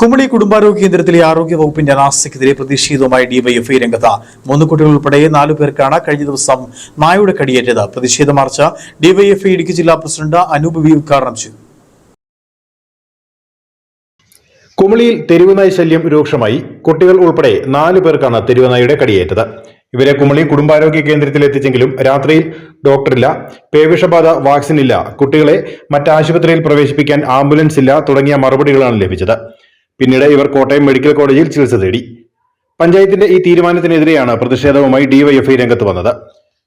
കുമളി കുടുംബാരോഗ്യ കേന്ദ്രത്തിലെ ആരോഗ്യ വകുപ്പിന്റെ അനാസ്ഥയ്ക്കെതിരെ പ്രതിഷേധവുമായി ഡിവൈഎഫ്ഐ രംഗത്ത് 3 കുട്ടികൾ ഉൾപ്പെടെ 4 പേർക്കാണ് കഴിഞ്ഞ ദിവസം നായയുടെ കടിയേറ്റത്. പ്രതിഷേധ മാർച്ച് ഡിവൈഎഫ്ഐ ഇടുക്കി ജില്ലാ പ്രസിഡന്റ് അനൂപ് വി ഉദ്ഘാടനം ചെയ്തു. കുമളിയിൽ തെരുവുനായ ശല്യം രൂക്ഷമായി. കുട്ടികൾ ഉൾപ്പെടെ 4 പേർക്കാണ് തെരുവുനായയുടെ കടിയേറ്റത്. ഇവരെ കുമളി കുടുംബാരോഗ്യ കേന്ദ്രത്തിൽ എത്തിച്ചെങ്കിലും രാത്രിയിൽ ഡോക്ടറില്ല, പേവിഷബാധ വാക്സിൻ ഇല്ല, കുട്ടികളെ മറ്റാശുപത്രിയിൽ പ്രവേശിപ്പിക്കാൻ ആംബുലൻസ് ഇല്ല തുടങ്ങിയ മറുപടികളാണ് ലഭിച്ചത്. പിന്നീട് ഇവർ കോട്ടയം മെഡിക്കൽ കോളേജിൽ ചികിത്സ തേടി. പഞ്ചായത്തിന്റെ ഈ തീരുമാനത്തിനെതിരെയാണ് പ്രതിഷേധവുമായി ഡിവൈഎഫ്ഐ രംഗത്ത് വന്നത്.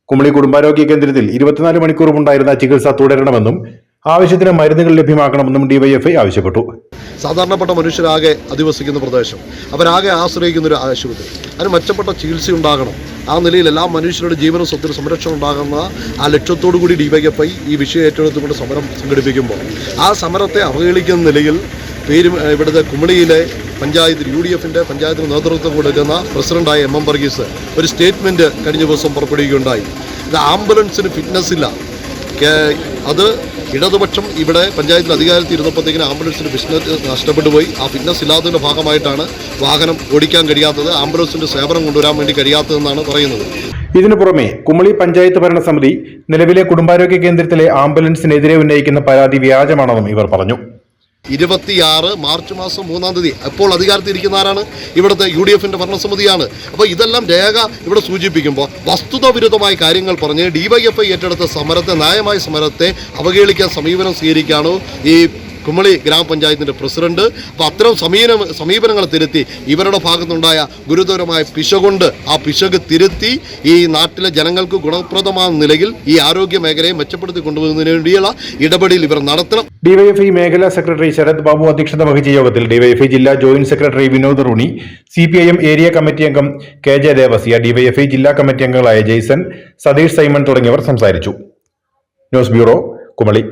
കുമളി കുടുംബാരോഗ്യ കേന്ദ്രത്തിൽ 24 മണിക്കൂറും ഉണ്ടായിരുന്ന ചികിത്സ തുടരണമെന്നും ആവശ്യത്തിന് മരുന്നുകൾ ലഭ്യമാക്കണമെന്നും ഡിവൈഎഫ്ഐ ആവശ്യപ്പെട്ടു. സാധാരണപ്പെട്ട മനുഷ്യരാകെ അധിവസിക്കുന്ന പ്രദേശം, അവരാകെ ആശ്രയിക്കുന്ന ഒരു ആശുപത്രി, അതിന് മെച്ചപ്പെട്ട ചികിത്സ ഉണ്ടാകണം. ആ നിലയിൽ എല്ലാ മനുഷ്യരുടെ ജീവനും സ്വത്തിനും സംരക്ഷണം ഉണ്ടാകുന്ന ആ ലക്ഷ്യത്തോടു കൂടി ഡിവൈഎഫ്ഐ ഈ വിഷയം ഏറ്റെടുത്തുകൊണ്ട് സമരം സംഘടിപ്പിക്കുമ്പോൾ ആ സമരത്തെ അവഹേളിക്കുന്ന നിലയിൽ ഇവിടുത്തെ കുമളിയിലെ പഞ്ചായത്ത് UDFന്റെ പഞ്ചായത്തിന് നേതൃത്വം കൊടുക്കുന്ന പ്രസിഡന്റായ MM വർഗീസ് ഒരു സ്റ്റേറ്റ്മെന്റ് കഴിഞ്ഞ ദിവസം പുറപ്പെടുവിക്കുകയുണ്ടായി. ഇത് ആംബുലൻസിന് ഫിറ്റ്നസ് ഇല്ല, അത് ഇടതുപക്ഷം ഇവിടെ പഞ്ചായത്തിൽ അധികാരത്തിൽ ഇരുന്നപ്പോഴത്തേക്കിന് ആംബുലൻസിന് ഫിറ്റ്നസ് നഷ്ടപ്പെട്ടു പോയി. ആ ഫിറ്റ്നസ് ഇല്ലാത്തതിൻ്റെ ഭാഗമായിട്ടാണ് വാഹനം ഓടിക്കാൻ കഴിയാത്തത്, ആംബുലൻസിൻ്റെ സേവനം കൊണ്ടുവരാൻ വേണ്ടി കഴിയാത്തതെന്നാണ് പറയുന്നത്. ഇതിനു പുറമെ കുമളി പഞ്ചായത്ത് ഭരണസമിതി നിലവിലെ കുടുംബാരോഗ്യ കേന്ദ്രത്തിലെ ആംബുലൻസിനെതിരെ ഉന്നയിക്കുന്ന പരാതി വ്യാജമാണെന്നും ഇവർ പറഞ്ഞു. 26 മാർച്ച് മാസം 3-ാം തീയതി അപ്പോൾ അധികാരത്തിൽ ഇരിക്കുന്നവരാണ് ഇവിടുത്തെ UDFന്റെ ഭരണസമിതിയാണ്. അപ്പോൾ ഇതെല്ലാം രേഖ ഇവിടെ സൂചിപ്പിക്കുമ്പോൾ വസ്തുത വിരുദ്ധമായ കാര്യങ്ങൾ പറഞ്ഞ് ഡിവൈഎഫ്ഐ ഏറ്റെടുത്ത സമരത്തെ, ന്യായമായ സമരത്തെ അവഹേളിക്കാൻ സമീപനം സ്വീകരിക്കുകയാണ് ഈ കുമളി ഗ്രാമപഞ്ചായത്തിൻ്റെ പ്രസിഡന്റ്. അപ്പോൾ അത്തരം സമീപനങ്ങൾ തിരുത്തി ഇവരുടെ ഭാഗത്തുണ്ടായ ഗുരുതരമായ പിശകുണ്ട്, ആ പിശക് തിരുത്തി ഈ നാട്ടിലെ ജനങ്ങൾക്ക് ഗുണപ്രദമായ നിലയിൽ ഈ ആരോഗ്യ മേഖലയെ മെച്ചപ്പെടുത്തി കൊണ്ടുപോകുന്നതിന് വേണ്ടിയുള്ള ഇടപെടൽ ഇവർ നടത്തണം. ഡിവൈഎഫ്ഐ മേഖലാ സെക്രട്ടറി ശരത് ബാബു അധ്യക്ഷത വഹിച്ച യോഗത്തിൽ ഡിവൈഎഫ്ഐ ജില്ലാ joint secretary Vinod Rooney, CPIM area committee അംഗം KJ ദേവസ്യ, ഡിവൈഎഫ്ഐ ജില്ലാ കമ്മിറ്റി അംഗങ്ങളായ ജെയ്സൺ, സതീഷ് സൈമൺ തുടങ്ങിയവർ സംസാരിച്ചു. News bureau, Kumily.